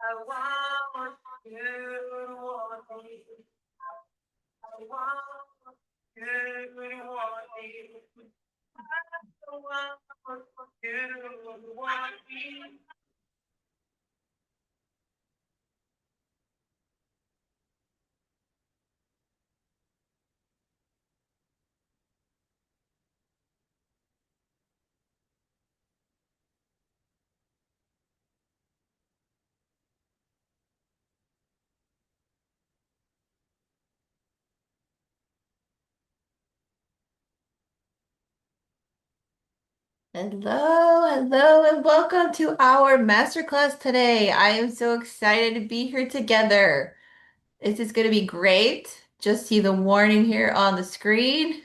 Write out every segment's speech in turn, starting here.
I want you to want me. I want you to want me. I want you to want me. Hello, hello, and welcome to our masterclass today. I am so excited to be here together. This is going to be great. Just see the warning here on the screen,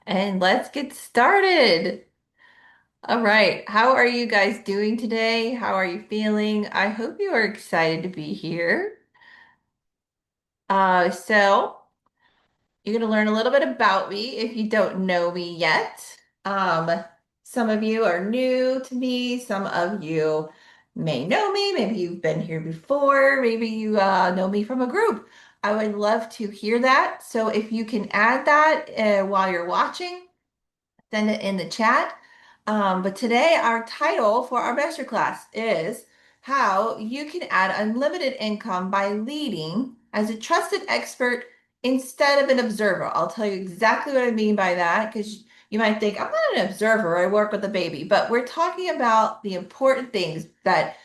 and let's get started. All right, how are you guys doing today? How are you feeling? I hope you are excited to be here. So you're going to learn a little bit about me if you don't know me yet. Um, some of you are new to me. Some of you may know me. Maybe you've been here before. Maybe you know me from a group. I would love to hear that. So if you can add that while you're watching, send it in the chat. But today, our title for our masterclass is How You Can Add Unlimited Income by Leading as a Trusted Expert instead of an observer. I'll tell you exactly what I mean by that because you might think, I'm not an observer, I work with a baby, but we're talking about the important things that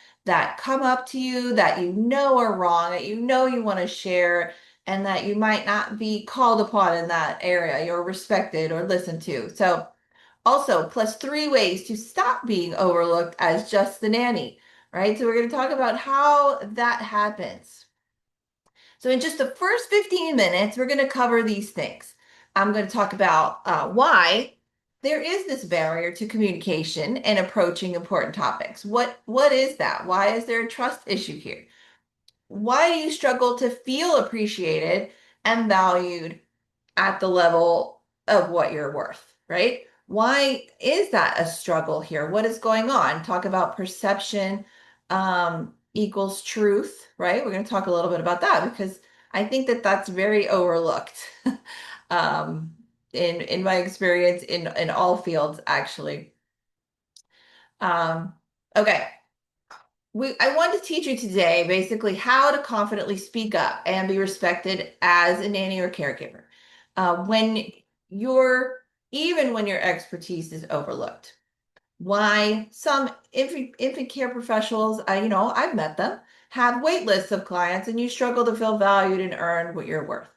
come up to you that you know are wrong, that you know you want to share, and that you might not be called upon in that area. You're respected or listened to. So also, plus three ways to stop being overlooked as just the nanny, right? So we're going to talk about how that happens. So in just the first 15 minutes, we're going to cover these things. I'm going to talk about why there is this barrier to communication and approaching important topics. What is that? Why is there a trust issue here? Why do you struggle to feel appreciated and valued at the level of what you're worth, right? Why is that a struggle here? What is going on? Talk about perception equals truth, right? We're going to talk a little bit about that because I think that that's very overlooked um, in my experience in all fields, actually. Um, okay. I want to teach you today basically how to confidently speak up and be respected as a nanny or caregiver when you're even when your expertise is overlooked. Why some infant care professionals, I've met them, have wait lists of clients and you struggle to feel valued and earn what you're worth.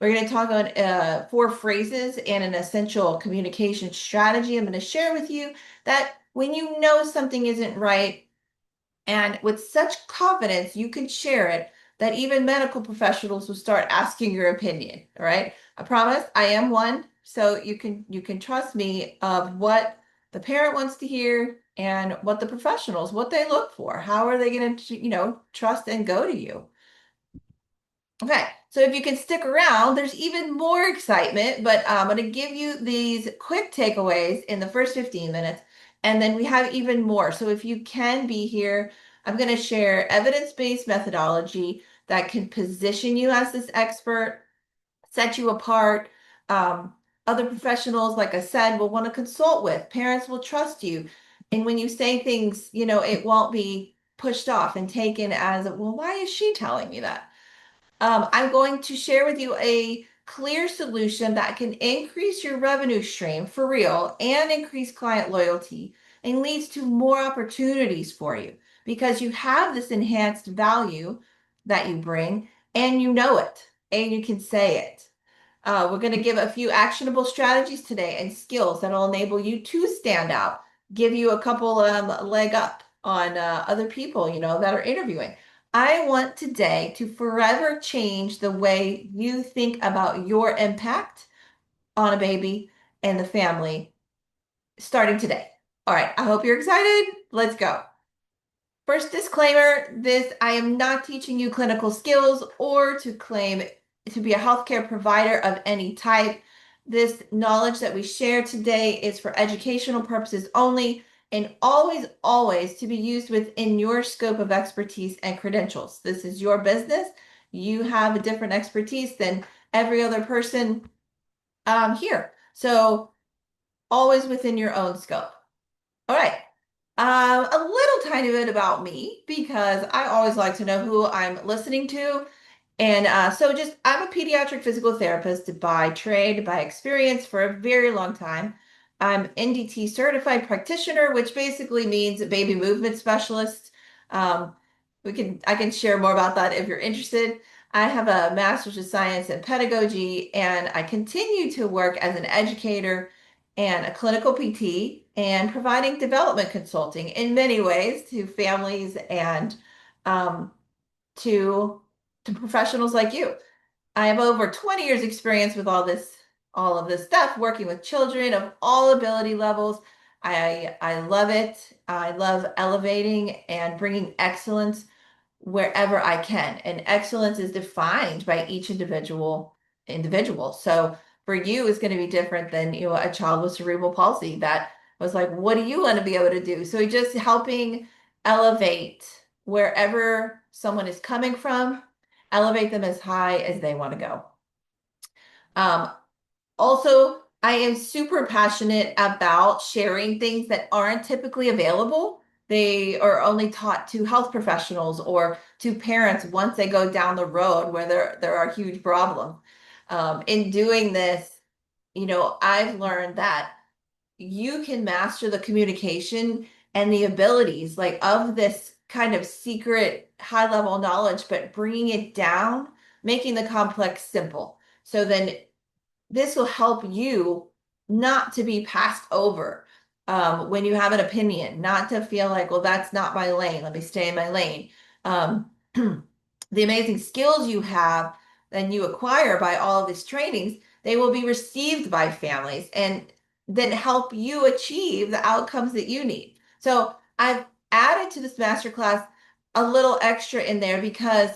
We're going to talk on four phrases and an essential communication strategy. I'm going to share with you that when you know something isn't right, and with such confidence, you can share it that even medical professionals will start asking your opinion. All right. I promise I am one. So you can trust me of what the parent wants to hear and what the professionals, what they look for. How are they going to, trust and go to you? Okay, so if you can stick around, there's even more excitement, but I'm going to give you these quick takeaways in the first 15 minutes, And then we have even more. So if you can be here, I'm going to share evidence-based methodology that can position you as this expert, set you apart. Um, Other professionals, like I said, will want to consult with. Parents will trust you. And when you say things, it won't be pushed off and taken as, well, why is she telling me that? I'm going to share with you a clear solution that can increase your revenue stream for real and increase client loyalty and leads to more opportunities for you because you have this enhanced value that you bring and you know it and you can say it. We're going to give a few actionable strategies today and skills that will enable you to stand out, give you a couple leg up on other people, that are interviewing. I want today to forever change the way you think about your impact on a baby and the family starting today. All right, I hope you're excited. Let's go. First disclaimer, this I am not teaching you clinical skills or to claim to be a healthcare provider of any type. This knowledge that we share today is for educational purposes only and always to be used within your scope of expertise and credentials. This is your business. You have a different expertise than every other person here. So always within your own scope. All right. A little tiny bit about me because I always like to know who I'm listening to. And so just I'm a pediatric physical therapist by trade, by experience for a very long time. I'm NDT certified practitioner, which basically means a baby movement specialist. Um, I can share more about that if you're interested. I have a master's of science in pedagogy, and I continue to work as an educator and a clinical PT and providing development consulting in many ways to families and um, to to professionals like you. I have over 20 years experience with all of this stuff, working with children of all ability levels. I love it. I love elevating and bringing excellence wherever I can. And excellence is defined by each individual. So for you, it's going to be different than a child with cerebral palsy that was like, what do you want to be able to do? So just helping elevate wherever someone is coming from, elevate them as high as they want to go. Um, Also, I am super passionate about sharing things that aren't typically available. They are only taught to health professionals or to parents once they go down the road where there are huge problems. In doing this, I've learned that you can master the communication and the abilities like of this kind of secret high level knowledge, but bringing it down, making the complex simple. So then this will help you not to be passed over when you have an opinion, not to feel like, well, that's not my lane. Let me stay in my lane. The amazing skills you have and you acquire by all of these trainings, they will be received by families and then help you achieve the outcomes that you need. So I've added to this masterclass a little extra in there because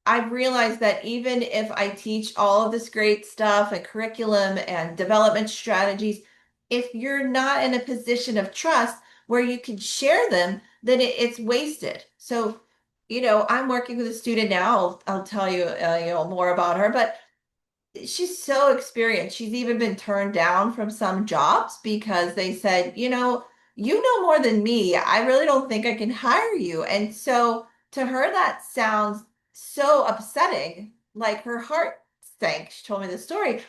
I've realized that even if I teach all of this great stuff and curriculum and development strategies, if you're not in a position of trust where you can share them, then it's wasted. So, I'm working with a student now. I'll tell you, more about her, but she's so experienced. She's even been turned down from some jobs because they said, you know more than me. I really don't think I can hire you. And so to her, that sounds so upsetting. Like her heart sank. She told me the story,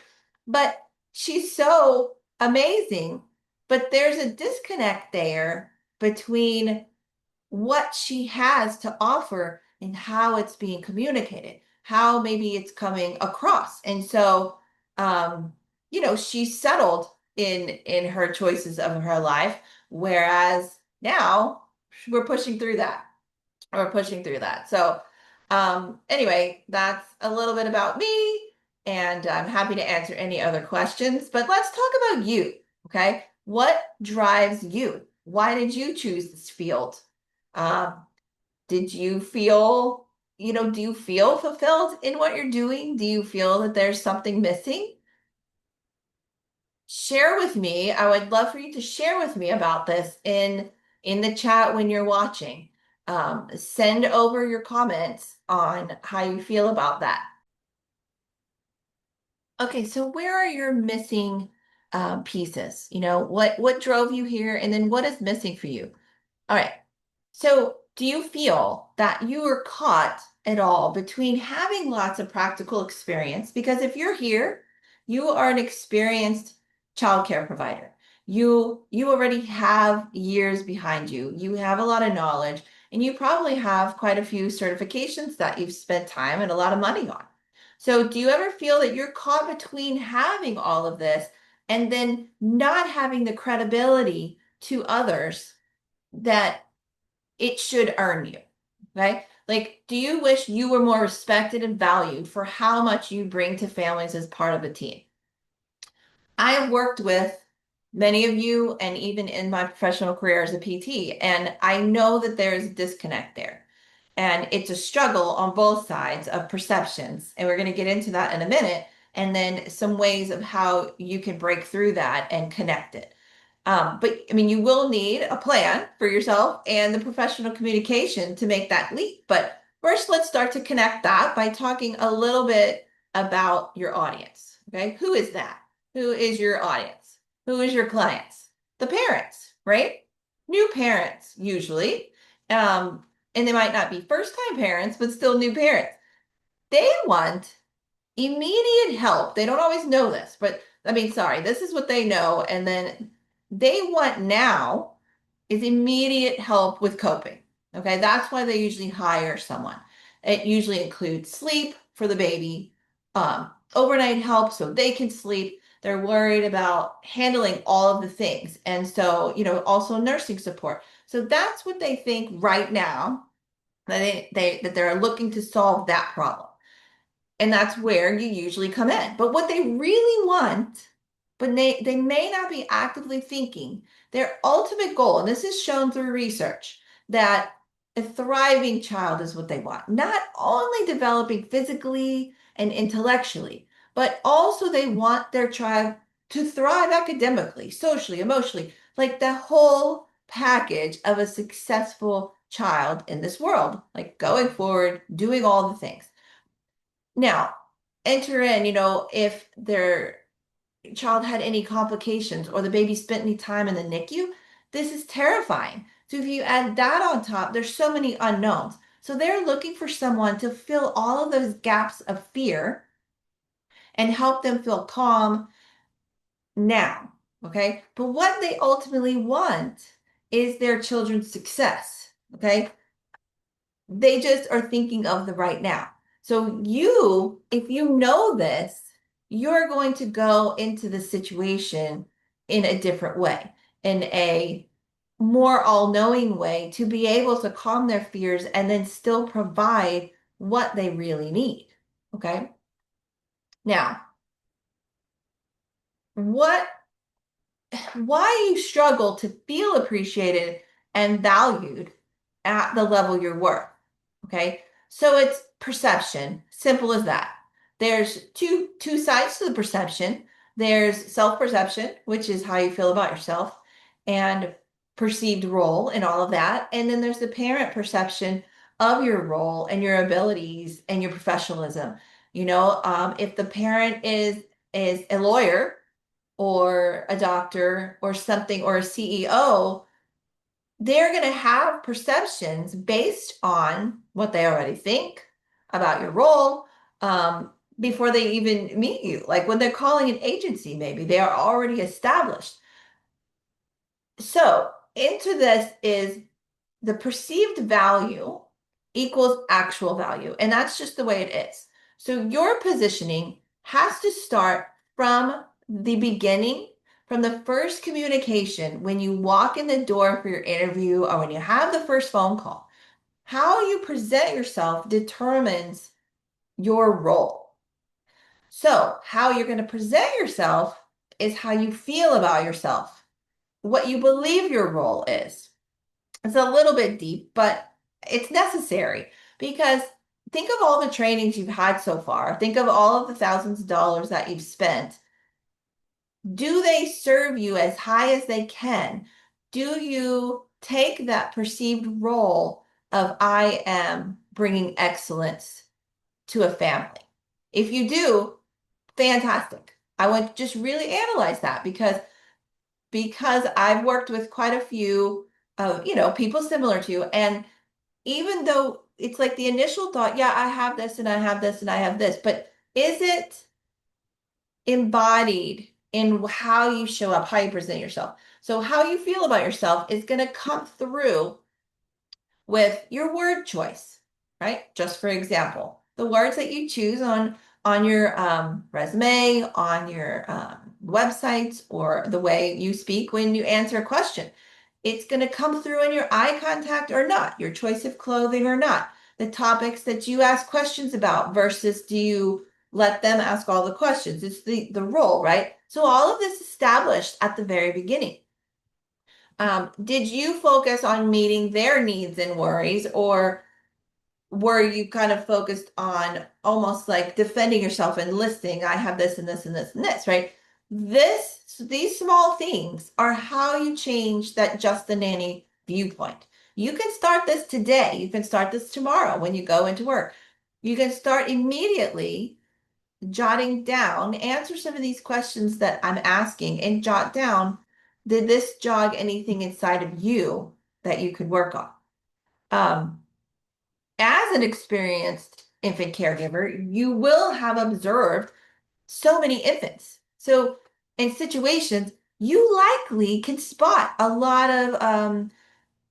but she's so amazing. But there's a disconnect there between what she has to offer and how it's being communicated, how maybe it's coming across. And so, she's settled in her choices of her life, whereas now we're pushing through that. We're pushing through that. So, anyway, that's a little bit about me, and I'm happy to answer any other questions. But let's talk about you. Okay. What drives you? Why did you choose this field? Um, did you feel, do you feel fulfilled in what you're doing? Do you feel that there's something missing? share with me. I would love for you to share with me about this in the chat when you're watching. Send over your comments on how you feel about that. Okay, so where are your missing pieces? What drove you here, and then what is missing for you? All right. So, do you feel that you were caught at all between having lots of practical experience? Because if you're here, you are an experienced childcare provider. You already have years behind you. You have a lot of knowledge, and you probably have quite a few certifications that you've spent time and a lot of money on. So, do you ever feel that you're caught between having all of this and then not having the credibility to others that it should earn you? Okay. Like, do you wish you were more respected and valued for how much you bring to families as part of a team? I have worked with many of you and even in my professional career as a PT, and I know that there is a disconnect there. And it's a struggle on both sides of perceptions. And we're going to get into that in a minute. And then some ways of how you can break through that and connect it. But I mean, you will need a plan for yourself and the professional communication to make that leap. But first, let's start to connect that by talking a little bit about your audience. Okay. Who is that? Who is your audience? Who is your clients? The parents, right? New parents, usually. And they might not be first time parents, but still new parents. They want immediate help. They don't always know this, but I mean, sorry, this is what they know. And then they want now is immediate help with coping. Okay, that's why they usually hire someone. It usually includes sleep for the baby, overnight help so they can sleep. They're worried about handling all of the things. And so, also nursing support. So that's what they think right now that that they're looking to solve that problem. And that's where you usually come in. But what they really want, but they may not be actively thinking, their ultimate goal, and this is shown through research, that a thriving child is what they want. Not only developing physically and intellectually, but also they want their child to thrive academically, socially, emotionally, like the whole package of a successful child in this world, like going forward, doing all the things. Now, enter in, if their child had any complications or the baby spent any time in the NICU, this is terrifying. So if you add that on top, there's so many unknowns. So they're looking for someone to fill all of those gaps of fear and help them feel calm now. Okay. But what they ultimately want is their children's success. Okay. They just are thinking of the right now. So if you know this, you're going to go into the situation in a different way, in a more all-knowing way to be able to calm their fears and then still provide what they really need. Okay. Now, what why you struggle to feel appreciated and valued at the level you're worth. Okay. So it's perception, simple as that. There's two sides to the perception. There's self-perception, which is how you feel about yourself, and perceived role and all of that. And then there's the parent perception of your role and your abilities and your professionalism. If the parent is a lawyer or a doctor or something or a CEO, they're going to have perceptions based on what they already think about your role before they even meet you. Like when they're calling an agency, maybe they are already established. So, into this is the perceived value equals actual value. And that's just the way it is. So your positioning has to start from the beginning, from the first communication, when you walk in the door for your interview or when you have the first phone call. How you present yourself determines your role. So, how you're going to present yourself is how you feel about yourself, what you believe your role is. It's a little bit deep, but it's necessary because think of all the trainings you've had so far. Think of all of the thousands of dollars that you've spent. Do they serve you as high as they can? Do you take that perceived role of I am bringing excellence to a family? If you do, fantastic. I would just really analyze that because I've worked with quite a few people similar to you, and even though it's like the initial thought, yeah, I have this and I have this and I have this, but is it embodied in how you show up, how you present yourself? So how you feel about yourself is going to come through with your word choice, right? Just for example, the words that you choose on your resume, on your websites, or the way you speak when you answer a question. It's going to come through in your eye contact or not, your choice of clothing or not, the topics that you ask questions about versus do you let them ask all the questions? It's the role, right? So all of this established at the very beginning. Did you focus on meeting their needs and worries, or were you kind of focused on almost like defending yourself and listing, I have this and this and this and this, right? These small things are how you change that just the nanny viewpoint. You can start this today. You can start this tomorrow when you go into work. You can start immediately jotting down, answer some of these questions that I'm asking and jot down, did this jog anything inside of you that you could work on? Um, as an experienced infant caregiver, you will have observed so many infants. So in situations, you likely can spot a lot of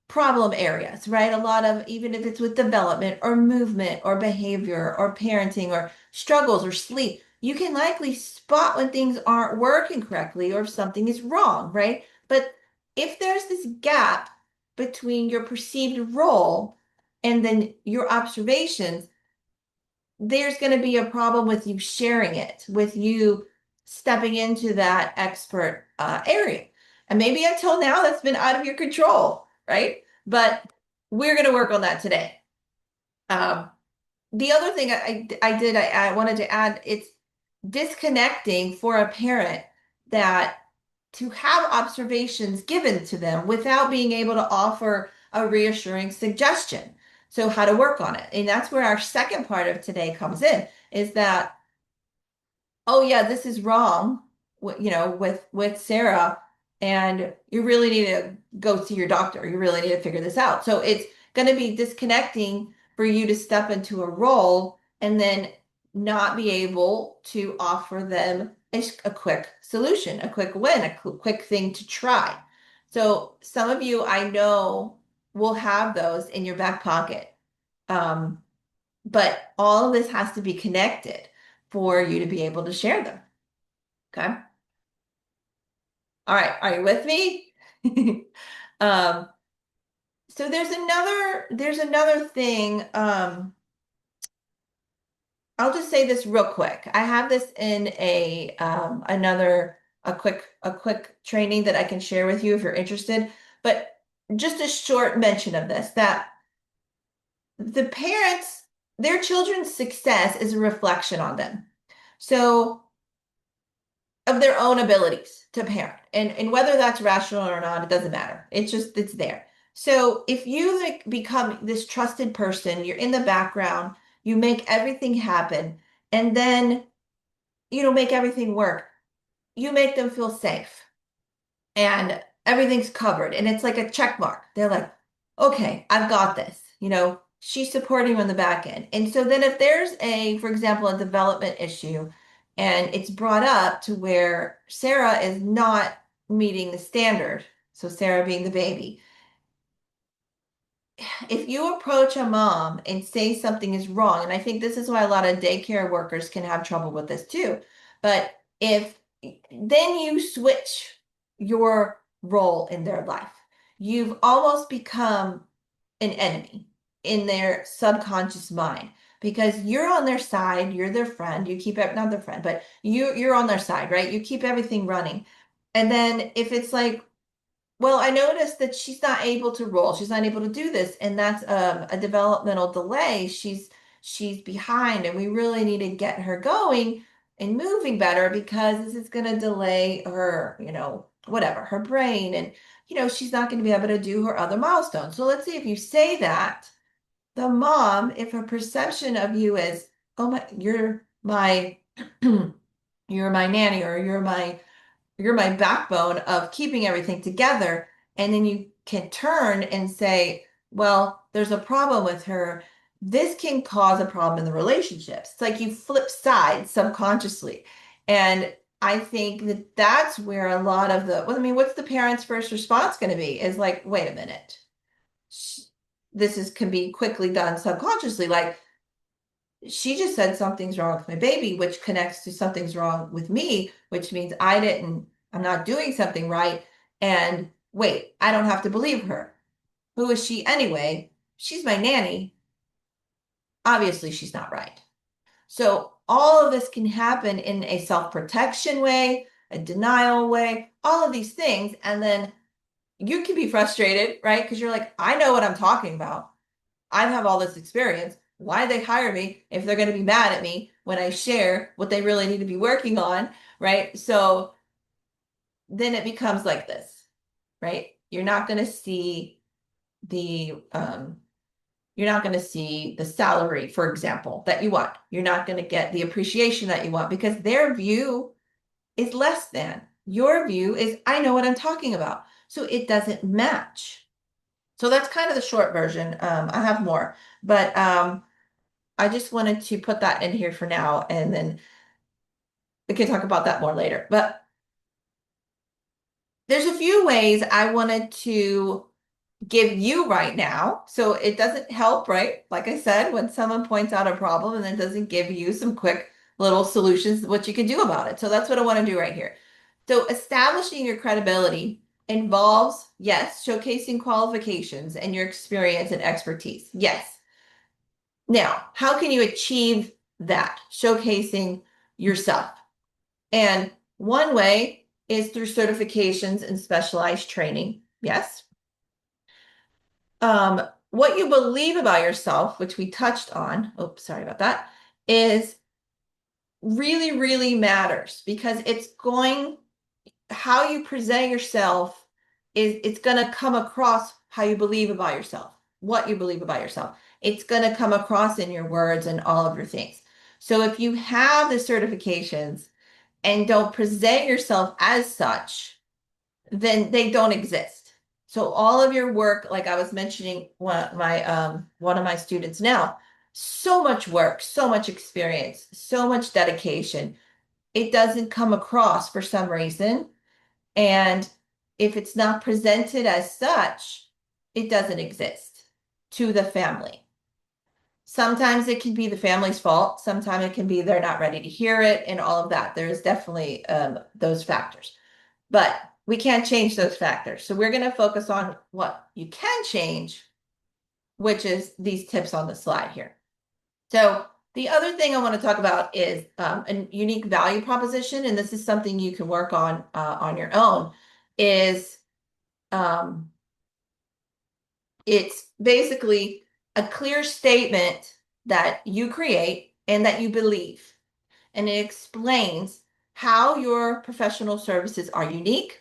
problem areas, right? A lot of, even if it's with development or movement or behavior or parenting or struggles or sleep, you can likely spot when things aren't working correctly or if something is wrong, right? But if there's this gap between your perceived role and then your observations, there's going to be a problem with you sharing it, with you stepping into that expert area. And maybe until now, that's been out of your control, right? But we're going to work on that today. Um, the other thing I wanted to add, it's disconnecting for a parent that to have observations given to them without being able to offer a reassuring suggestion. So how to work on it. And that's where our second part of today comes in, is that oh yeah, this is wrong, with Sarah, and you really need to go see your doctor. You really need to figure this out. So it's going to be disconnecting for you to step into a role and then not be able to offer them a quick solution, a quick win, quick thing to try. So some of you I know will have those in your back pocket. Um, but all of this has to be connected for you to be able to share them. Okay. All right. Are you with me? Um, so there's another thing. I'll just say this real quick. I have this in a quick training that I can share with you if you're interested. But just a short mention of this, that the parents, their children's success is a reflection on them. So of their own abilities to parent. And whether that's rational or not, it doesn't matter. It's there. So if you like become this trusted person, you're in the background, you make everything happen, and then make everything work. You make them feel safe and everything's covered and it's like a check mark. They're like, okay, I've got this. She's supporting you on the back end. And so then if there's for example, a development issue and it's brought up to where Sarah is not meeting the standard, so Sarah being the baby, if you approach a mom and say something is wrong, and I think this is why a lot of daycare workers can have trouble with this too, but if then you switch your role in their life, you've almost become an enemy in their subconscious mind because you're on their side, you're their friend, you keep it, not their friend, but you're on their side, right? You keep everything running. And then if it's like, well, I noticed that she's not able to roll. She's not able to do this, and that's a developmental delay. She's behind, and we really need to get her going. and moving better because this is going to delay her, whatever, her brain. And, she's not going to be able to do her other milestones. So let's see if you say that, the mom, if her perception of you is, oh my, you're my nanny, or you're my backbone of keeping everything together. And then you can turn and say, well, there's a problem with her. This can cause a problem in the relationships. It's like you flip sides subconsciously. And I think that that's where a lot of well, I mean, what's the parent's first response going to be? Is like, wait a minute. Can be quickly done subconsciously. Like, she just said something's wrong with my baby, which connects to something's wrong with me, which means I'm not doing something right. And wait, I don't have to believe her. Who is she anyway? She's my nanny. Obviously, she's not right. So all of this can happen in a self-protection way, a denial way, all of these things. And then you can be frustrated, right? Because you're like, I know what I'm talking about. I have all this experience. Why they hire me if they're going to be mad at me when I share what they really need to be working on, right? So then it becomes like this, right? The you're not going to see the salary, for example, that you want. You're not going to get the appreciation that you want because their view is less than. Your view is, I know what I'm talking about. So it doesn't match. So that's kind of the short version. I have more, but I just wanted to put that in here for now, and then we can talk about that more later. But there's a few ways I wanted to give you right now. So it doesn't help, right? Like I said, when someone points out a problem and then doesn't give you some quick little solutions, what you can do about it. So that's what I want to do right here. So establishing your credibility involves, yes, showcasing qualifications and your experience and expertise. Yes. Now, how can you achieve that? Showcasing yourself. And one way is through certifications and specialized training. Yes. What you believe about yourself, which we touched on, oops, sorry about that, is really, really matters because how you present yourself it's going to come across how you believe about yourself, what you believe about yourself. It's going to come across in your words and all of your things. So if you have the certifications and don't present yourself as such, then they don't exist. So all of your work, like I was mentioning one of my students now, so much work, so much experience, so much dedication. It doesn't come across for some reason. And if it's not presented as such, it doesn't exist to the family. Sometimes it can be the family's fault. Sometimes it can be they're not ready to hear it and all of that. There's definitely those factors. But we can't change those factors. So we're going to focus on what you can change, which is these tips on the slide here. So the other thing I want to talk about is a unique value proposition, and this is something you can work on your own, is it's basically a clear statement that you create and that you believe. And it explains how your professional services are unique,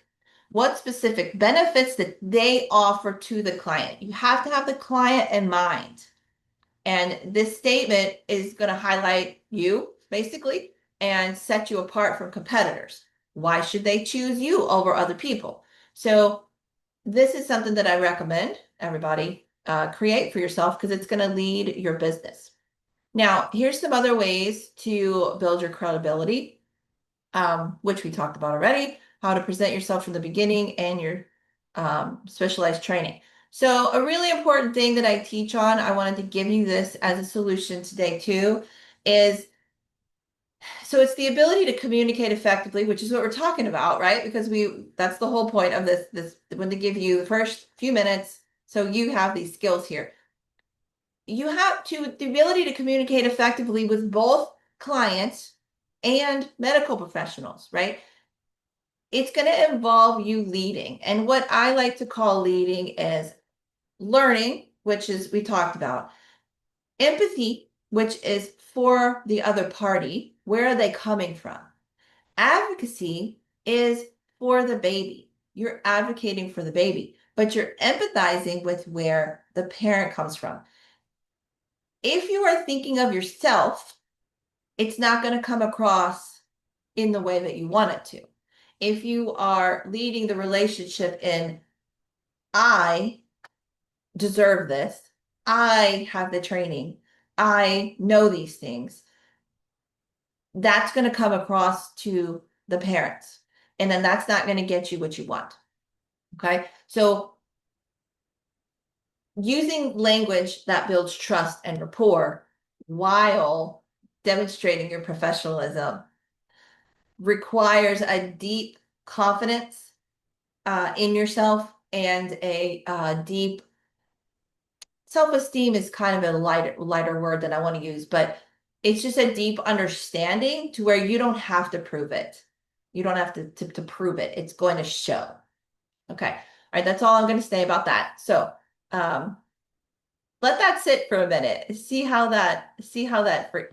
what specific benefits that they offer to the client. You have to have the client in mind. And this statement is going to highlight you, basically, and set you apart from competitors. Why should they choose you over other people? So this is something that I recommend everybody create for yourself because it's going to lead your business. Now, here's some other ways to build your credibility, which we talked about already, how to present yourself from the beginning and your specialized training. So a really important thing that I teach on, I wanted to give you this as a solution today too, is so it's the ability to communicate effectively, which is what we're talking about, right? Because that's the whole point of this when to give you the first few minutes so you have these skills here. You have the ability to communicate effectively with both clients and medical professionals, right? It's going to involve you leading. And what I like to call leading is learning, which is we talked about, empathy, which is for the other party, where are they coming from? Advocacy is for the baby. You're advocating for the baby, but you're empathizing with where the parent comes from. If you are thinking of yourself, it's not going to come across in the way that you want it to. If you are leading the relationship in, I deserve this, I have the training, I know these things, that's going to come across to the parents. And then that's not going to get you what you want. Okay. So using language that builds trust and rapport while demonstrating your professionalism requires a deep confidence in yourself and a deep self-esteem is kind of a lighter word that I want to use, but it's just a deep understanding to where you don't have to prove it. You don't have to prove it. It's going to show. Okay. All right. That's all I'm going to say about that. So, um, let that sit for a minute. See how that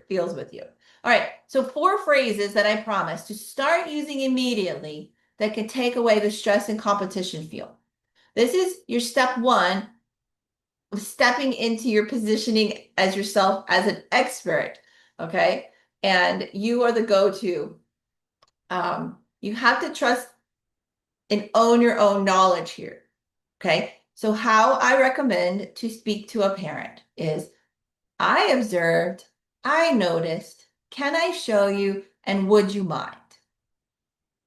feels with you. All right. So 4 phrases that I promise to start using immediately that can take away the stress and competition feel. This is your step 1 of stepping into your positioning as yourself as an expert. Okay. And you are the go-to. You have to trust and own your own knowledge here. Okay. So how I recommend to speak to a parent is I observed, I noticed, can I show you, and would you mind?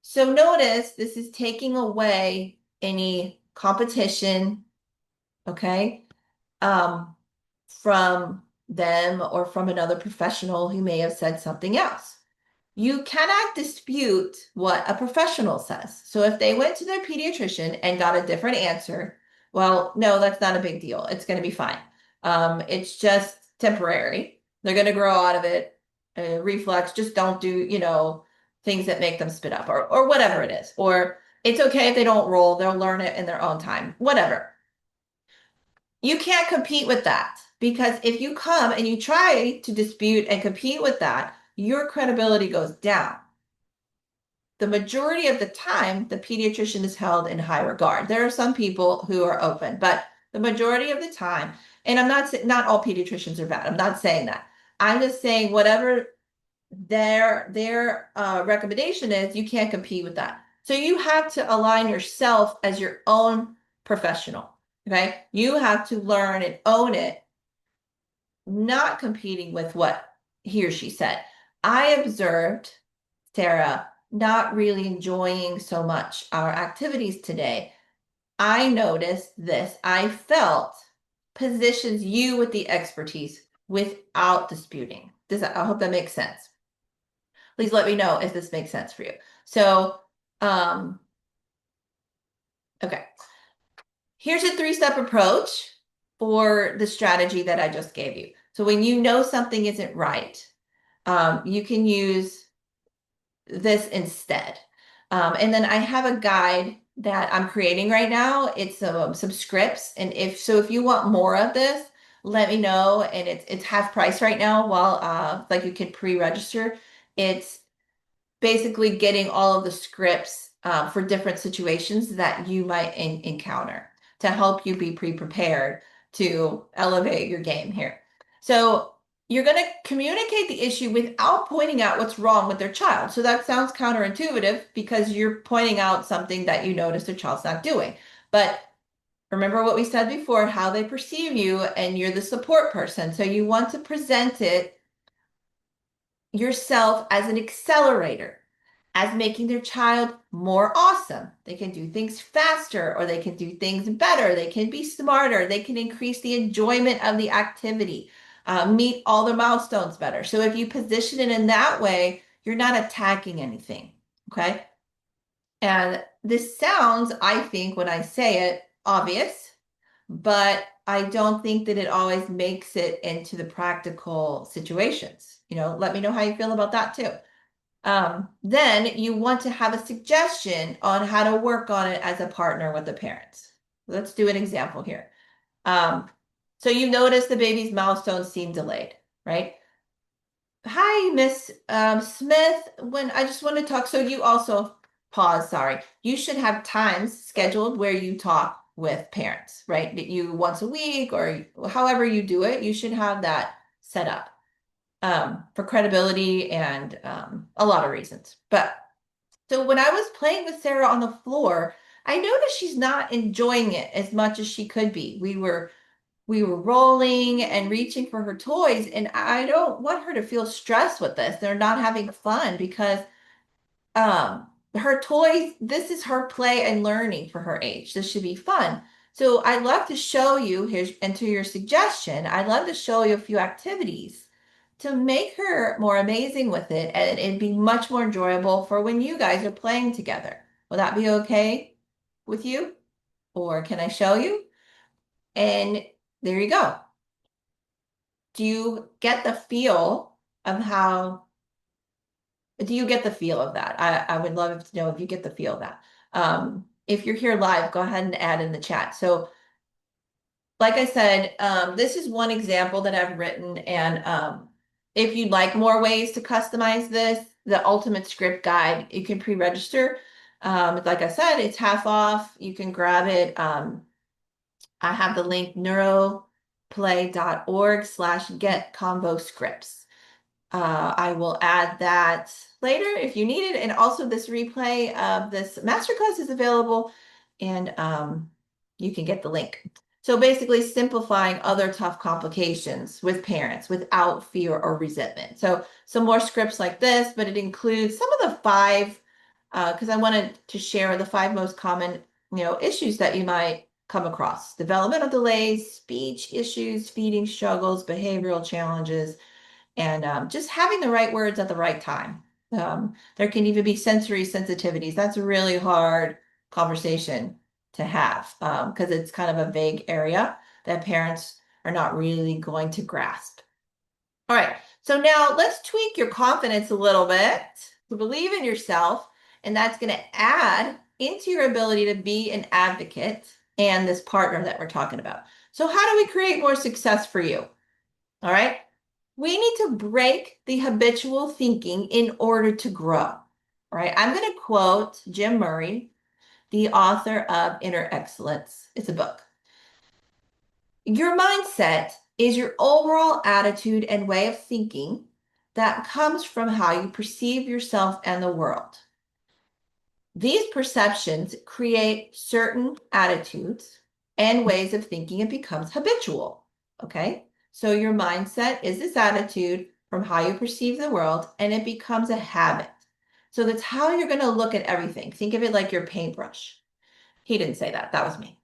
So notice this is taking away any competition, okay, from them or from another professional who may have said something else. You cannot dispute what a professional says. So if they went to their pediatrician and got a different answer, well, no, that's not a big deal. It's going to be fine. It's just temporary. They're going to grow out of it. Reflex, just don't do, things that make them spit up or whatever it is. Or it's okay if they don't roll, they'll learn it in their own time, whatever. You can't compete with that because if you come and you try to dispute and compete with that, your credibility goes down. The majority of the time, the pediatrician is held in high regard. There are some people who are open, but the majority of the time, and I'm not saying not all pediatricians are bad. I'm not saying that. I'm just saying whatever their recommendation is, you can't compete with that. So you have to align yourself as your own professional. Okay, you have to learn and own it, not competing with what he or she said. I observed Sarah not really enjoying so much our activities today. I noticed this. I felt positions you with the expertise without disputing. I hope that makes sense. Please let me know if this makes sense for you. So, um, okay. Here's a 3-step approach for the strategy that I just gave you. So when you know something isn't right, you can use this instead. And then I have a guide that I'm creating right now. It's some scripts, and if you want more of this, let me know. And it's half price right now. While like you can pre-register. It's basically getting all of the scripts for different situations that you might encounter to help you be pre-prepared to elevate your game here. So you're going to communicate the issue without pointing out what's wrong with their child. So that sounds counterintuitive because you're pointing out something that you notice their child's not doing. But remember what we said before, how they perceive you, and you're the support person. So you want to present it yourself as an accelerator, as making their child more awesome. They can do things faster or they can do things better. They can be smarter. They can increase the enjoyment of the activity, meet all their milestones better. So if you position it in that way, you're not attacking anything. Okay. And this sounds, I think, when I say it, obvious, but I don't think that it always makes it into the practical situations. Let me know how you feel about that too. Then you want to have a suggestion on how to work on it as a partner with the parents. Let's do an example here. So you notice the baby's milestones seem delayed, right? Hi, Miss Smith. When I just want to talk, so you also pause, sorry. You should have times scheduled where you talk with parents, right? That you once a week or however you do it, you should have that set up for credibility and a lot of reasons. But so when I was playing with Sarah on the floor, I noticed she's not enjoying it as much as she could be. We were rolling and reaching for her toys, and I don't want her to feel stressed with this. They're not having fun because her toys, this is her play and learning for her age. This should be fun. So I'd love to show you, here's and to your suggestion, I'd love to show you a few activities to make her more amazing with it, and it'd be much more enjoyable for when you guys are playing together. Will that be okay with you? Or can I show you? And there you go. Do you get the feel of how, do you get the feel of that? I would love to know if you get the feel of that. If you're here live, go ahead and add in the chat. So, like I said, this is one example that I've written. And if you'd like more ways to customize this, the Ultimate Script Guide, you can pre-register. Like I said, it's half off. You can grab it. I have the link neuroplay.org/get combo scripts. I will add that later if you need it. And also this replay of this masterclass is available and you can get the link. So basically simplifying other tough complications with parents without fear or resentment. So some more scripts like this, but it includes some of the five, because I wanted to share the five most common, issues that you might come across. Developmental delays, speech issues, feeding struggles, behavioral challenges, and just having the right words at the right time. There can even be sensory sensitivities. That's a really hard conversation to have because it's kind of a vague area that parents are not really going to grasp. All right, so now let's tweak your confidence a little bit to believe in yourself, and that's going to add into your ability to be an advocate and this partner that we're talking about. So, how do we create more success for you? All right. We need to break the habitual thinking in order to grow. All right. I'm going to quote Jim Murray, the author of Inner Excellence. It's a book. Your mindset is your overall attitude and way of thinking that comes from how you perceive yourself and the world. These perceptions create certain attitudes and ways of thinking. It becomes habitual. Okay. So your mindset is this attitude from how you perceive the world, and it becomes a habit. So that's how you're going to look at everything. Think of it like your paintbrush. He didn't say that. That was me.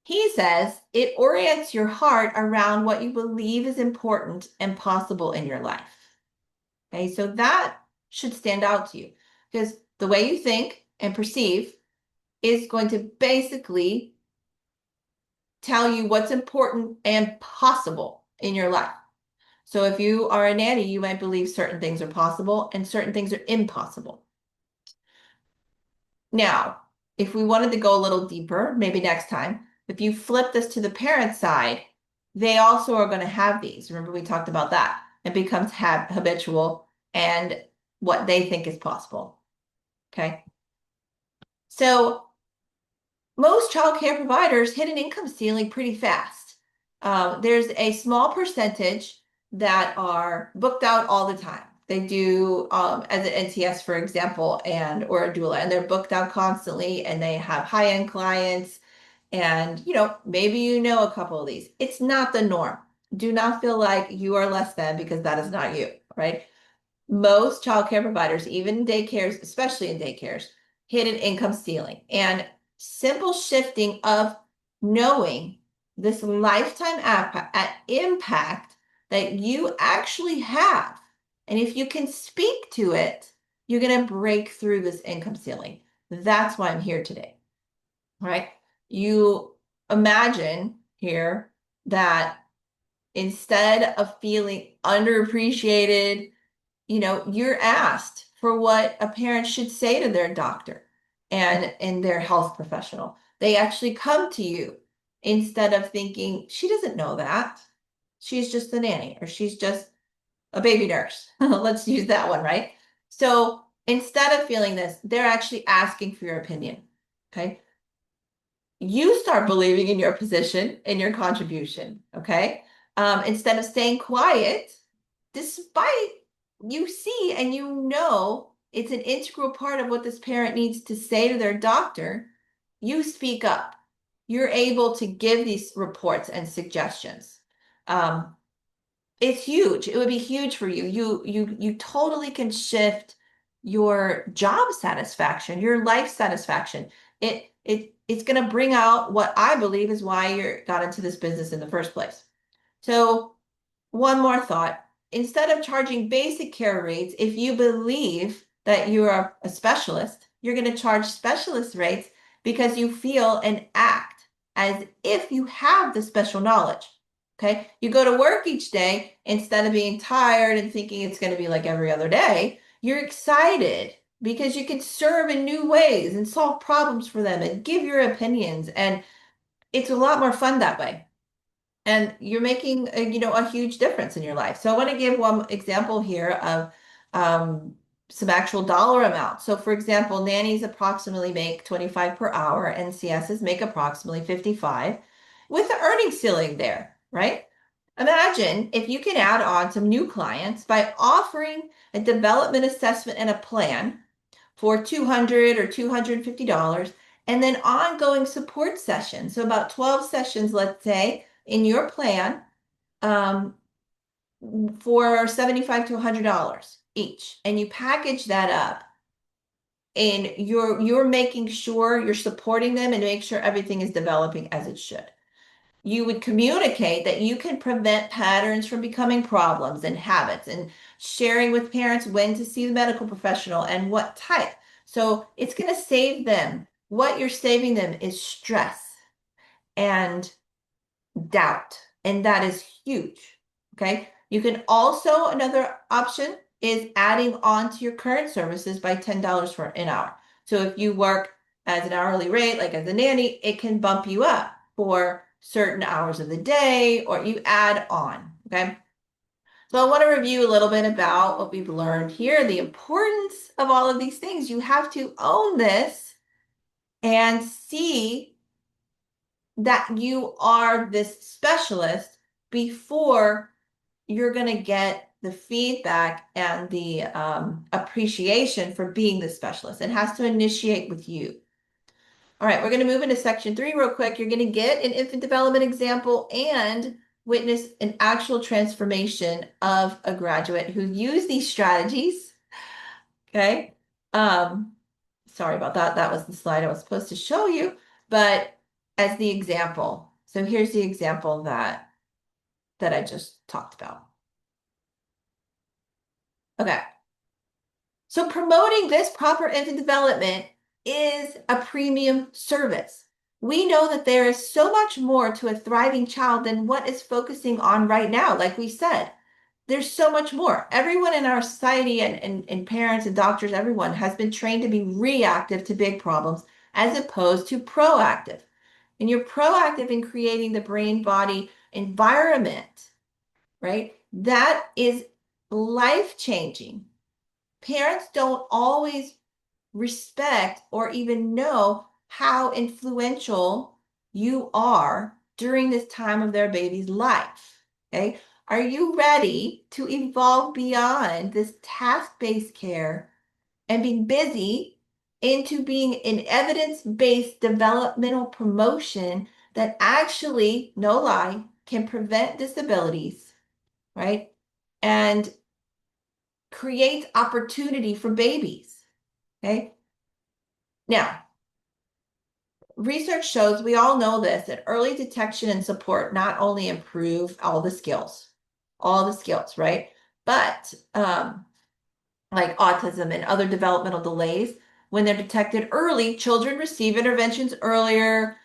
He says it orients your heart around what you believe is important and possible in your life. Okay. So that should stand out to you because the way you think and perceive is going to basically tell you what's important and possible in your life. So if you are a nanny, you might believe certain things are possible and certain things are impossible. Now, if we wanted to go a little deeper, maybe next time, if you flip this to the parent side, they also are going to have these. Remember, we talked about that. It becomes habitual and what they think is possible. Okay. So most child care providers hit an income ceiling pretty fast. There's a small percentage that are booked out all the time. They do as an NTS, for example, and or a doula, and they're booked out constantly, and they have high-end clients. And maybe a couple of these. It's not the norm. Do not feel like you are less than because that is not you, right? Most childcare providers, even daycares, especially in daycares, hit an income ceiling. And simple shifting of knowing this lifetime impact that you actually have. And if you can speak to it, you're going to break through this income ceiling. That's why I'm here today, right? You imagine here that instead of feeling underappreciated, you're asked for what a parent should say to their doctor and their health professional. They actually come to you instead of thinking, she doesn't know that. She's just a nanny or she's just a baby nurse. Let's use that one, right? So instead of feeling this, they're actually asking for your opinion. Okay. You start believing in your position and your contribution. Okay. Instead of staying quiet, despite you see and you know it's an integral part of what this parent needs to say to their doctor, you speak up. You're able to give these reports and suggestions. Um, it's huge. It would be huge for you. You totally can shift your job satisfaction, your life satisfaction. It's going to bring out what I believe is why you got into this business in the first place. So one more thought. Instead of charging basic care rates, if you believe that you are a specialist, you're going to charge specialist rates because you feel and act as if you have the special knowledge. Okay. You go to work each day instead of being tired and thinking it's going to be like every other day, you're excited because you can serve in new ways and solve problems for them and give your opinions. And it's a lot more fun that way, and you're making a huge difference in your life. So I want to give one example here of some actual dollar amount. So for example, nannies approximately make 25 per hour, NCSs make approximately 55 with the earning ceiling there, right? Imagine if you can add on some new clients by offering a development assessment and a plan for 200 or $250, and then ongoing support sessions. So about 12 sessions, let's say, in your plan, um, for 75 to $100 each. And you package that up, and you're making sure you're supporting them and make sure everything is developing as it should. You would communicate that you can prevent patterns from becoming problems and habits, and sharing with parents when to see the medical professional and what type. So it's going to save them. What you're saving them is stress and doubt, and that is huge. Okay. You can also, another option is adding on to your current services by $10 for an hour. So if you work as an hourly rate, like as a nanny, it can bump you up for certain hours of the day, or you add on. Okay. So I want to review a little bit about what we've learned here, the importance of all of these things. You have to own this and see that you are this specialist before you're going to get the feedback and the appreciation for being the specialist. It has to initiate with you. All right, we're going to move into section 3 real quick. You're going to get an infant development example and witness an actual transformation of a graduate who used these strategies. Okay. Um, Sorry about that. That was the slide I was supposed to show you, but as the example. So here's the example that I just talked about. Okay. So promoting this proper infant development is a premium service. We know that there is so much more to a thriving child than what is focusing on right now. Like we said, there's so much more. Everyone in our society, and parents and doctors, everyone has been trained to be reactive to big problems as opposed to proactive. And you're proactive in creating the brain body environment, right? That is life changing. Parents don't always respect or even know how influential you are during this time of their baby's life. Okay. Are you ready to evolve beyond this task-based care and being busy into being an evidence-based developmental promotion that actually, no lie, can prevent disabilities, right? And create opportunity for babies. Okay. Now, research shows, we all know this, that early detection and support not only improve all the skills, right? But like autism and other developmental delays, when they're detected early, children receive interventions earlier.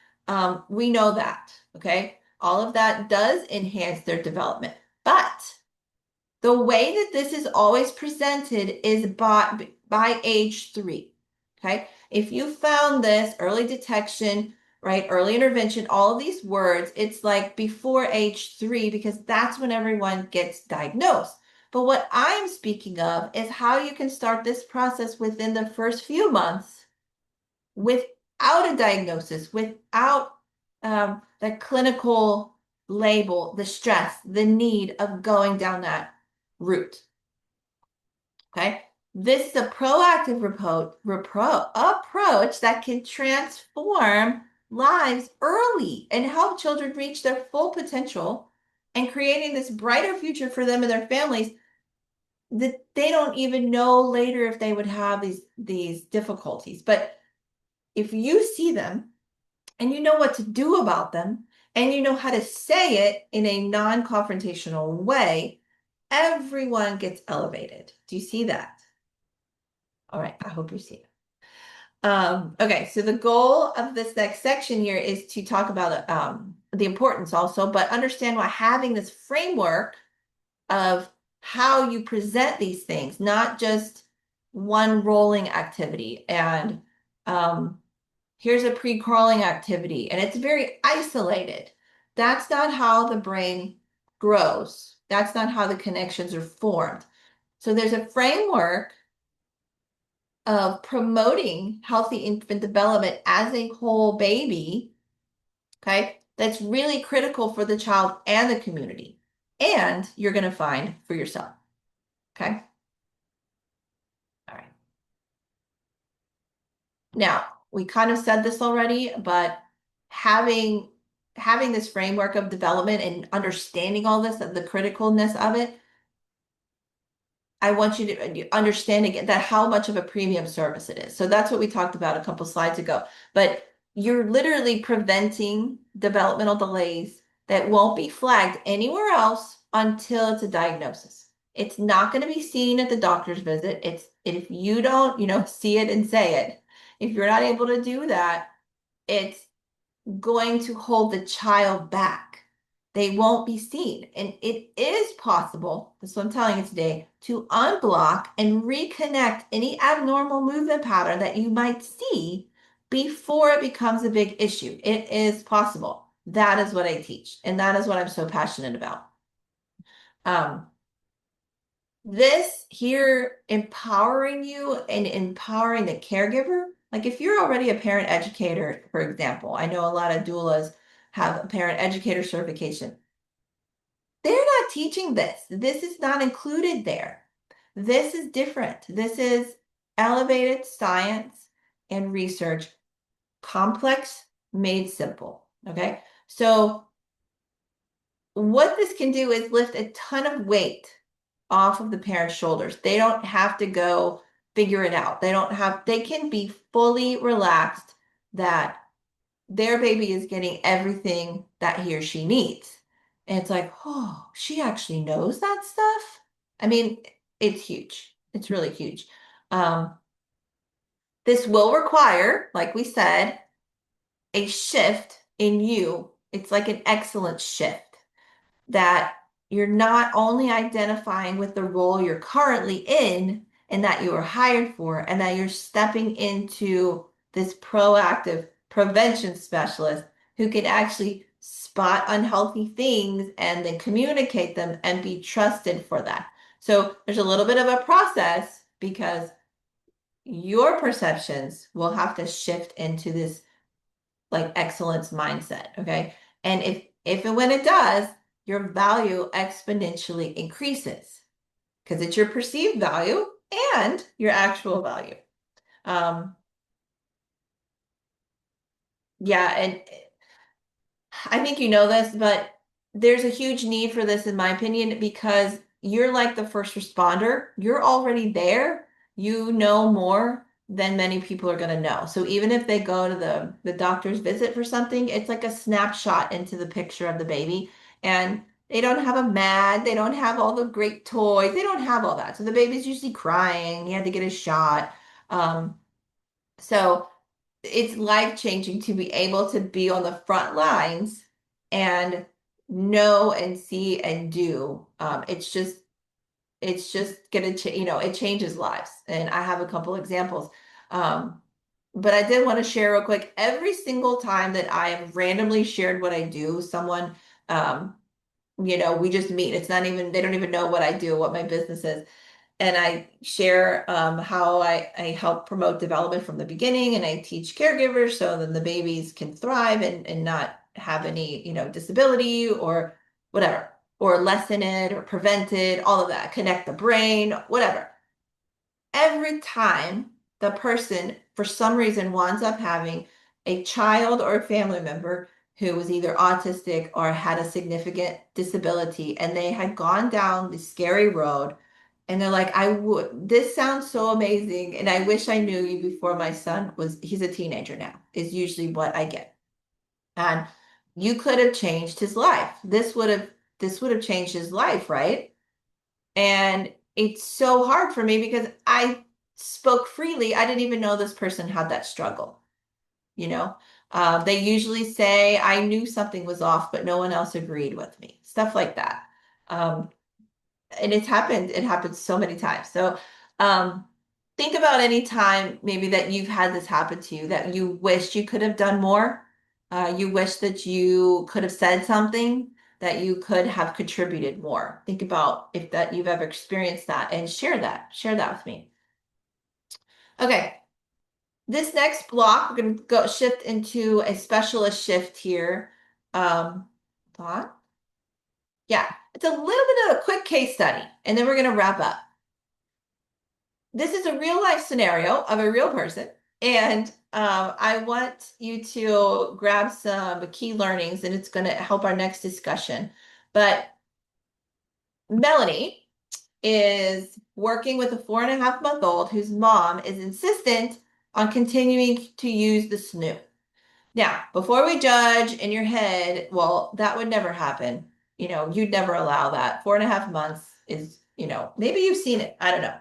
We know that, okay? All of that does enhance their development. But the way that this is always presented is by age 3. Okay. If you found this early detection, right, early intervention, all of these words, it's like before age 3, because that's when everyone gets diagnosed. But what I'm speaking of is how you can start this process within the first few months without a diagnosis, without the clinical label, the stress, the need of going down that route. Okay. This is a proactive approach that can transform lives early and help children reach their full potential and creating this brighter future for them and their families that they don't even know later if they would have these difficulties. But if you see them and you know what to do about them and you know how to say it in a non-confrontational way, everyone gets elevated. Do you see that? All right, I hope you see it. Okay, so the goal of this next section here is to talk about the importance also, but understand why having this framework of how you present these things, not just one rolling activity. And here's a pre-crawling activity, and it's very isolated. That's not how the brain grows. That's not how the connections are formed. So there's a framework of promoting healthy infant development as a whole baby, okay, that's really critical for the child and the community. And you're going to find for yourself. Okay. All right. Now, we kind of said this already, but having having this framework of development and understanding all this, the criticalness of it, I want you to understand again that how much of a premium service it is. So that's what we talked about a couple slides ago. But you're literally preventing developmental delays that won't be flagged anywhere else until it's a diagnosis. It's not going to be seen at the doctor's visit. It's if you don't, see it and say it. If you're not able to do that, it's going to hold the child back. They won't be seen. And it is possible, that's what I'm telling you today, to unblock and reconnect any abnormal movement pattern that you might see before it becomes a big issue. It is possible. That is what I teach. And that is what I'm so passionate about. Um, this here empowering you and empowering the caregiver, like if you're already a parent educator, for example, I know a lot of doulas have a parent educator certification. They're not teaching this. This is not included there. This is different. This is elevated science and research, complex made simple. Okay. So what this can do is lift a ton of weight off of the parent's shoulders. They don't have to go figure it out. They can be fully relaxed that their baby is getting everything that he or she needs. And it's like, oh, she actually knows that stuff. I mean, it's huge. It's really huge. Um, this will require, like we said, a shift in you. It's like an excellent shift that you're not only identifying with the role you're currently in and that you were hired for, and that you're stepping into this proactive prevention specialist who can actually spot unhealthy things and then communicate them and be trusted for that. So there's a little bit of a process because your perceptions will have to shift into this like excellence mindset. Okay. And if and when it does, your value exponentially increases because it's your perceived value and your actual value. Um, yeah, and I think you know this, but there's a huge need for this, in my opinion, because you're like the first responder. You're already there. You know more than many people are going to know. So even if they go to the doctor's visit for something, it's like a snapshot into the picture of the baby. And they don't have a mat. They don't have all the great toys. They don't have all that. So the baby's usually crying. He had to get a shot. Um, so it's life changing to be able to be on the front lines and know and see and do. It's just gonna it changes lives. And I have a couple examples. Um, but I did want to share real quick. Every single time that I have randomly shared what I do, someone um, we just meet. It's not even, they don't even know what I do, what my business is. And I share how I help promote development from the beginning, and I teach caregivers so then the babies can thrive and not have any, disability or whatever, or lessen it or prevent it, all of that, connect the brain, whatever. Every time the person, for some reason, winds up having a child or a family member who was either autistic or had a significant disability, and they had gone down the scary road, and they're like, this sounds so amazing, and I wish I knew you before my son he's a teenager now, is usually what I get. And you could have changed his life. This would have changed his life, right? And it's so hard for me because I spoke freely. I didn't even know this person had that struggle, you know? They usually say, I knew something was off, but no one else agreed with me. Stuff like that. Um, and it happened so many times. So um, think about any time maybe that you've had this happen to you that you wished you could have done more. You wish that you could have said something, that you could have contributed more. Think about if that you've ever experienced that and share that with me. Okay, this next block we're going to go shift into a specialist shift here. Thought yeah, it's a little bit of a quick case study, and then we're going to wrap up. This is a real life scenario of a real person. And I want you to grab some key learnings, and it's going to help our next discussion. But Melanie is working with a 4.5-month-old whose mom is insistent on continuing to use the snoo. Now, before we judge in your head, well, that would never happen. You'd never allow that. 4.5 months is, maybe you've seen it. I don't know.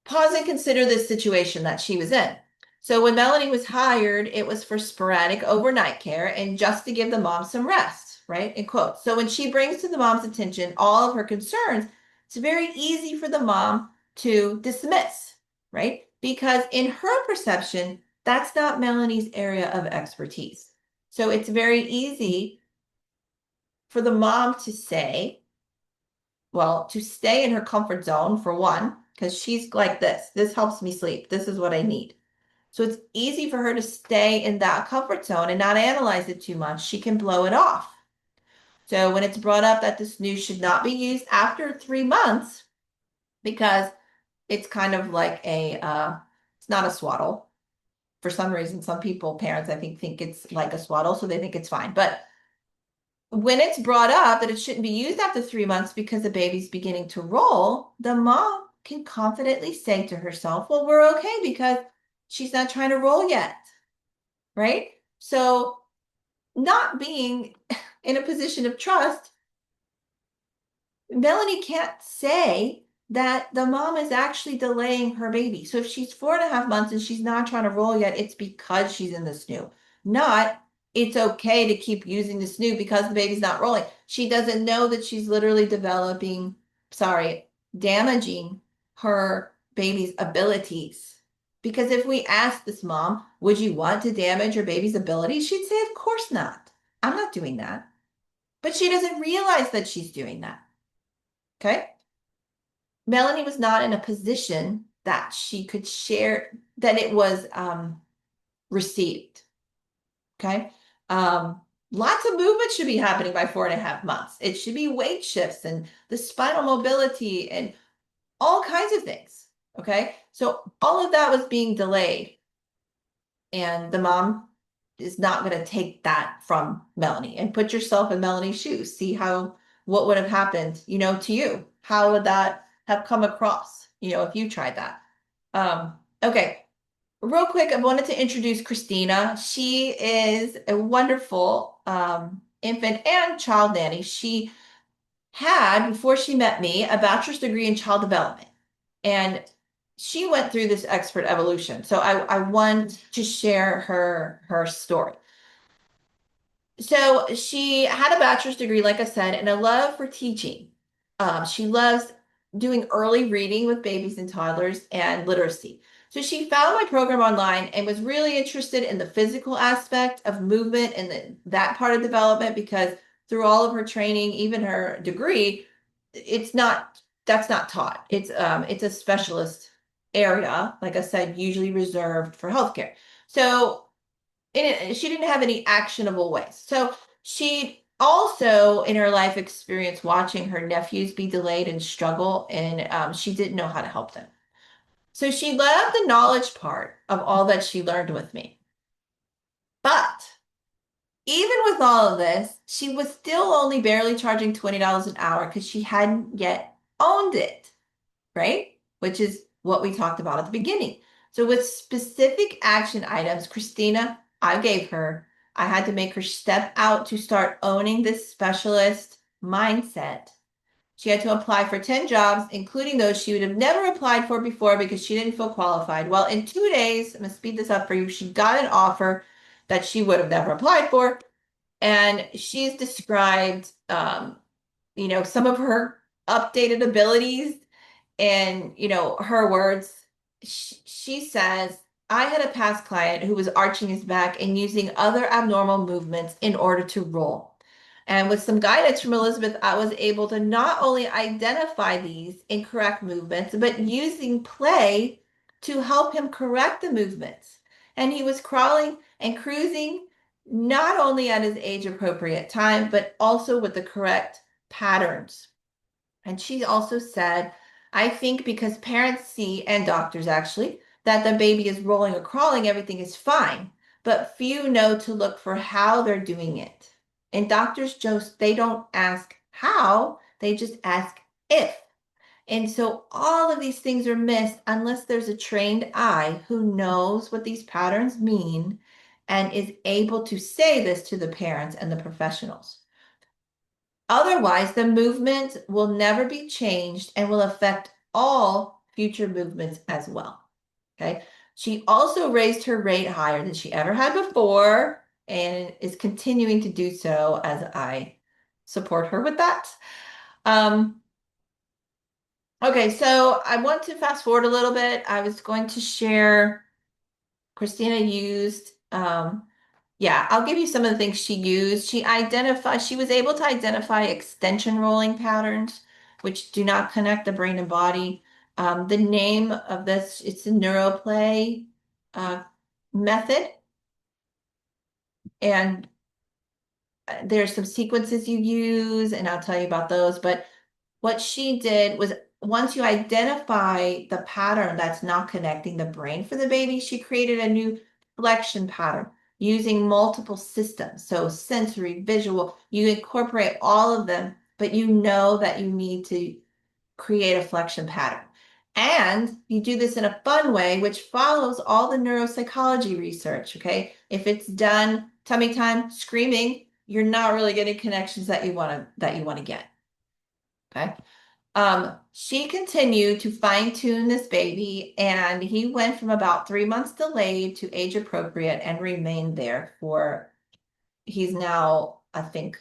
Pause and consider this situation that she was in. So when Melanie was hired, it was for sporadic overnight care and just to give the mom some rest, right? In quotes. So when she brings to the mom's attention all of her concerns, it's very easy for the mom to dismiss, right? Because in her perception, that's not Melanie's area of expertise. So it's very easy for the mom to say, well, to stay in her comfort zone for one, because she's like this. This helps me sleep. This is what I need. So it's easy for her to stay in that comfort zone and not analyze it too much. She can blow it off. So when it's brought up that this news should not be used after 3 months, because it's kind of like it's not a swaddle. For some reason, some people, parents, I think it's like a swaddle, so they think it's fine. But when it's brought up that it shouldn't be used after 3 months because the baby's beginning to roll, the mom can confidently say to herself, well, we're okay because she's not trying to roll yet, right? So, not being in a position of trust, Melanie can't say that the mom is actually delaying her baby. So if she's 4.5 months and she's not trying to roll yet, it's because she's in the snoo. Not it's okay to keep using the snoo because the baby's not rolling. She doesn't know that she's literally damaging her baby's abilities. Because if we ask this mom, would you want to damage your baby's abilities? She'd say, of course not. I'm not doing that. But she doesn't realize that she's doing that. Okay. Melanie was not in a position that she could share that it was received. Okay. Lots of movement should be happening by 4.5 months. It should be weight shifts and the spinal mobility and all kinds of things. Okay. So all of that was being delayed. And the mom is not going to take that from Melanie. And put yourself in Melanie's shoes. See what would have happened, to you. How would that have come across, if you tried that? Okay. Real quick, I wanted to introduce Christina. She is a wonderful infant and child nanny. She had, before she met me, a bachelor's degree in child development. And she went through this expert evolution. So I want to share her story. So she had a bachelor's degree, like I said, and a love for teaching. She loves doing early reading with babies and toddlers and literacy. So she found my program online and was really interested in the physical aspect of movement and that part of development because through all of her training, even her degree, it's not that's not taught. It's a specialist area, like I said, usually reserved for healthcare. So she didn't have any actionable ways. So she also in her life experienced watching her nephews be delayed and struggle, and she didn't know how to help them. So she left the knowledge part of all that she learned with me. But even with all of this, she was still only barely charging $20 an hour because she hadn't yet owned it, right? Which is what we talked about at the beginning. So with specific action items, Christina, I gave her, I had to make her step out to start owning this specialist mindset. She had to apply for 10 jobs, including those she would have never applied for before because she didn't feel qualified. Well, in 2 days, I'm going to speed this up for you, she got an offer that she would have never applied for. And she's described, some of her updated abilities and, her words. She says, I had a past client who was arching his back and using other abnormal movements in order to roll. And with some guidance from Elizabeth, I was able to not only identify these incorrect movements, but using play to help him correct the movements. And he was crawling and cruising not only at his age appropriate time, but also with the correct patterns. And she also said, I think because parents see, and doctors actually, that the baby is rolling or crawling, everything is fine. But few know to look for how they're doing it. And doctors just, they don't ask how, they just ask if. And so all of these things are missed unless there's a trained eye who knows what these patterns mean and is able to say this to the parents and the professionals. Otherwise, the movement will never be changed and will affect all future movements as well. Okay. She also raised her rate higher than she ever had before and is continuing to do so as I support her with that. Um, okay, so I want to fast forward a little bit. I was going to share Christina used yeah, I'll give you some of the things she used. She was able to identify extension rolling patterns, which do not connect the brain and body. The name of this, it's a neuroplay uh, method. And there's some sequences you use, and I'll tell you about those. But what she did was once you identify the pattern that's not connecting the brain for the baby, she created a new flexion pattern using multiple systems. So sensory, visual, you incorporate all of them, but you know that you need to create a flexion pattern. And you do this in a fun way, which follows all the neuropsychology research. Okay. If it's done tummy time, screaming, you're not really getting connections that you want to get. Okay. She continued to fine tune this baby, and he went from about 3 months delayed to age appropriate and remained there for, he's now, I think,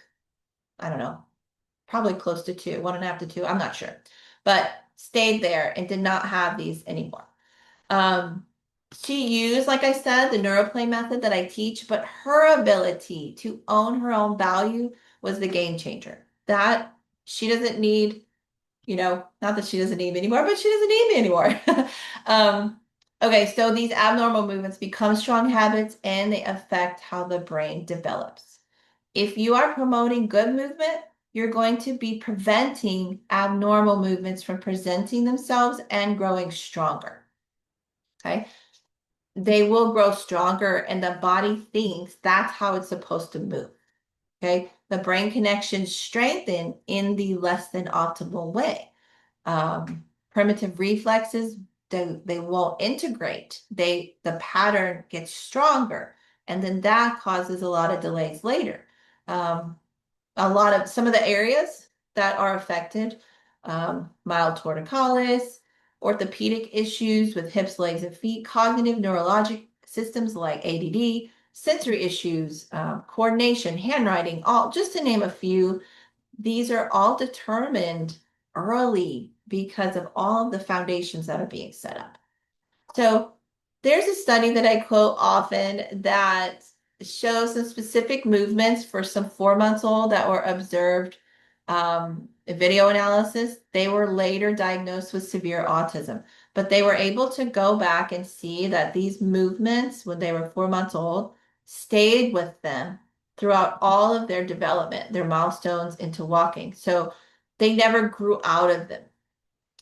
I don't know, probably close to 2, 1.5 to 2, I'm not sure, but stayed there and did not have these anymore. Um, she used, like I said, the neuroplay method that I teach, but her ability to own her own value was the game changer. That she doesn't need, not that she doesn't need me anymore, but she doesn't need me anymore. um, okay, so these abnormal movements become strong habits and they affect how the brain develops. If you are promoting good movement, you're going to be preventing abnormal movements from presenting themselves and growing stronger. Okay. They will grow stronger, and the body thinks that's how it's supposed to move. Okay. The brain connections strengthen in the less than optimal way. Primitive reflexes, they won't integrate. The pattern gets stronger, and then that causes a lot of delays later. Um, some of the areas that are affected, mild torticollis, orthopedic issues with hips, legs, and feet, cognitive neurologic systems like ADD, sensory issues, coordination, handwriting, all just to name a few. These are all determined early because of all of the foundations that are being set up. So there's a study that I quote often that shows some specific movements for some 4 months old that were observed video analysis. They were later diagnosed with severe autism, but they were able to go back and see that these movements when they were 4 months old stayed with them throughout all of their development, their milestones into walking. So they never grew out of them.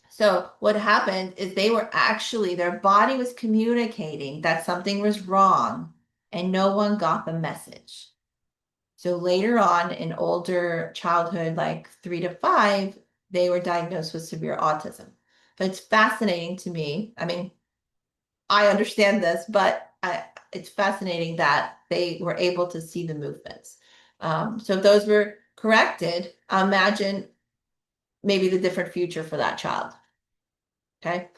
So what happened is they were actually, their body was communicating that something was wrong and no one got the message. So later on in older childhood, like 3 to 5, they were diagnosed with severe autism. But it's fascinating to me. I mean, I understand this, but it's fascinating that they were able to see the movements. So if those were corrected, imagine maybe the different future for that child. Okay.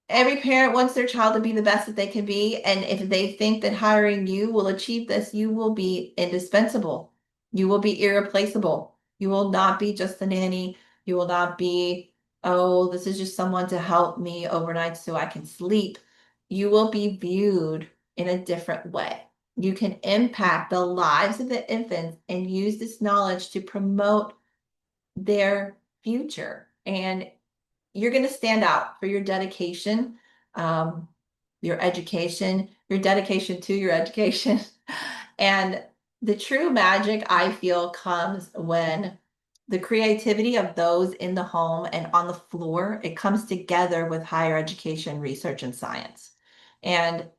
Every parent wants their child to be the best that they can be. And if they think that hiring you will achieve this, you will be indispensable. You will be irreplaceable. You will not be just a nanny. You will not be, oh, this is just someone to help me overnight so I can sleep. You will be viewed in a different way. You can impact the lives of the infants and use this knowledge to promote their future. And you're going to stand out for your dedication, um, your dedication to your education. And the true magic I feel comes when the creativity of those in the home and on the floor, it comes together with higher education, research, and science. And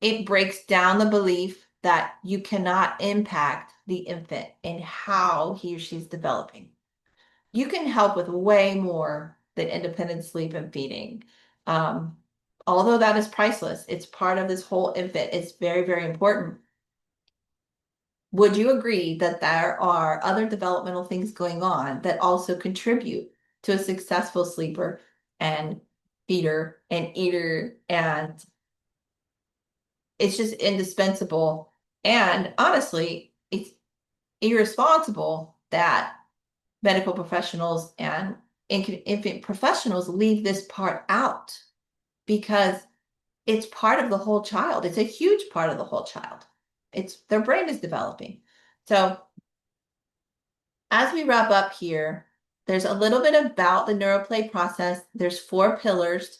it breaks down the belief that you cannot impact the infant in how he or she's developing. You can help with way more than independent sleep and feeding. Um, Although that is priceless, it's part of this whole infant. It's very, very important. Would you agree that there are other developmental things going on that also contribute to a successful sleeper and feeder and eater? And it's just indispensable. And honestly, it's irresponsible that medical professionals and infant professionals leave this part out because it's part of the whole child. It's a huge part of the whole child. It's their brain is developing. So as we wrap up here, there's a little bit about the neuroplay process. There's 4 pillars.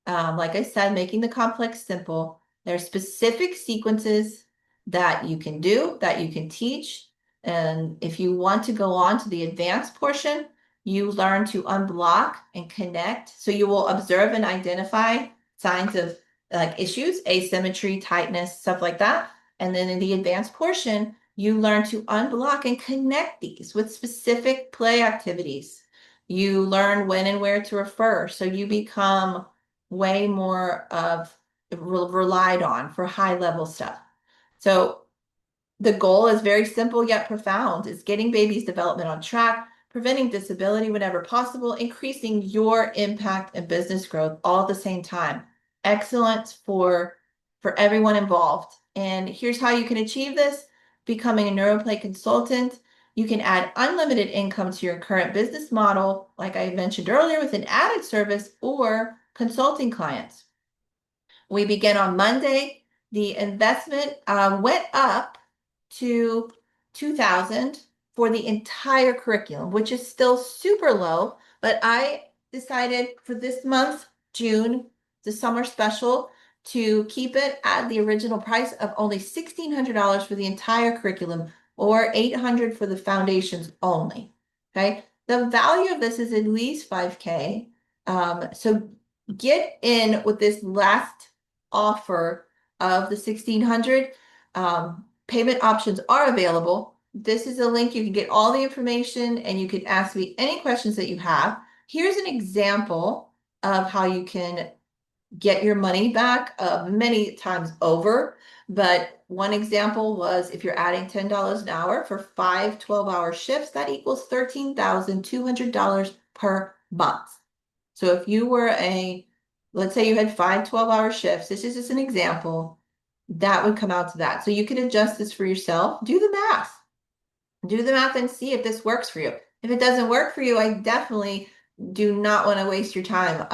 Like I said, making the complex simple. There are specific sequences that you can do, that you can teach. And if you want to go on to the advanced portion, you learn to unblock and connect. So you will observe and identify signs of like issues, asymmetry, tightness, stuff like that. And then in the advanced portion, you learn to unblock and connect these with specific play activities. You learn when and where to refer. So you become way more of relied on for high level stuff. So the goal is very simple yet profound. It's getting baby's development on track, preventing disability whenever possible, increasing your impact and business growth all at the same time. Excellence for everyone involved. And here's how you can achieve this: becoming a neuroplay consultant. You can add unlimited income to your current business model, like I mentioned earlier, with an added service or consulting clients. We begin on Monday. The investment went up to 2,000 for the entire curriculum, which is still super low. But I decided for this month, June, the summer special, to keep it at the original price of only $1,600 for the entire curriculum, or $800 for the foundations only. Okay. The value of this is at least 5K. So get in with this last offer of the 1,600. Payment options are available. This is a link. You can get all the information and you can ask me any questions that you have. Here's an example of how you can get your money back many times over. But one example was if you're adding $10 an hour for 5 12-hour shifts, that equals $13,200 per month. So if you were let's say you had 5 12-hour shifts, this is just an example, that would come out to that. So you can adjust this for yourself. Do the math. Do the math and see if this works for you. If it doesn't work for you, I definitely do not want to waste your time.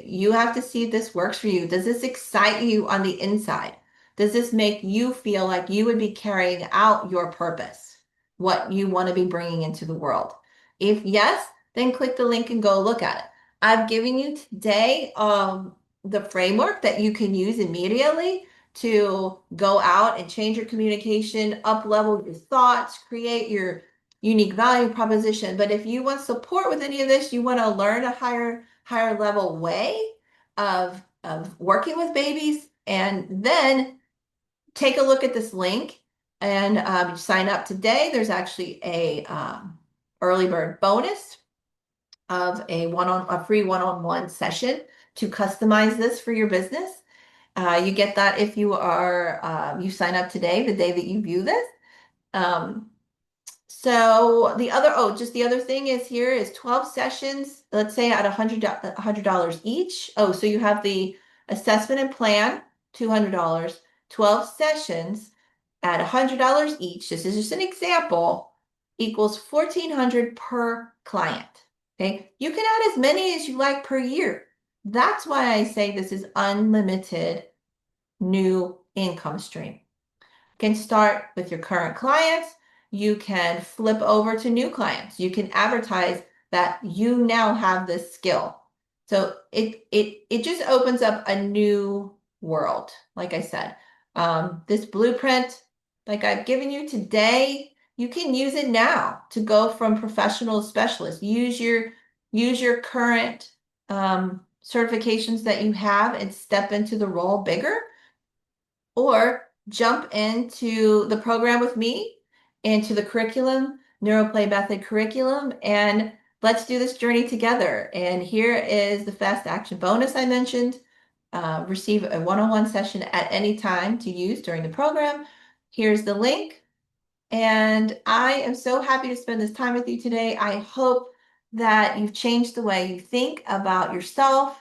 You have to see if this works for you. Does this excite you on the inside? Does this make you feel like you would be carrying out your purpose, what you want to be bringing into the world? If yes, then click the link and go look at it. I've given you today the framework that you can use immediately to go out and change your communication, up level your thoughts, create your unique value proposition. But if you want support with any of this, you want to learn a higher level way of working with babies, and then take a look at this link and sign up today. There's actually a early bird bonus of a free one-on-one session to customize this for your business. You get that if you sign up today, the day that you view this. Um, so just the other thing is here is 12 sessions, let's say at $100 each. Oh, so you have the assessment and plan, $200, 12 sessions at $100 each. This is just an example, equals 1,400 per client. Okay. You can add as many as you like per year. That's why I say this is unlimited new income stream. Can start with your current clients. You can flip over to new clients. You can advertise that you now have this skill. So it just opens up a new world. Like I said, this blueprint, like I've given you today, you can use it now to go from professional to specialist. Use your current certifications that you have and step into the role bigger, or jump into the program with me, into the curriculum, Neuroplay Method curriculum, and let's do this journey together. And here is the fast action bonus I mentioned. Receive a one-on-one session at any time to use during the program. Here's the link. And I am so happy to spend this time with you today. I hope that you've changed the way you think about yourself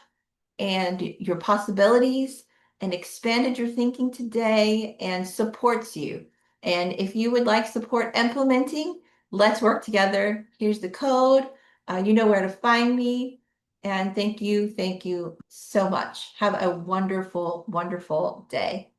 and your possibilities, and expanded your thinking today and supports you. And if you would like support implementing, let's work together. Here's the code. You know where to find me. And thank you so much. Have a wonderful, wonderful day.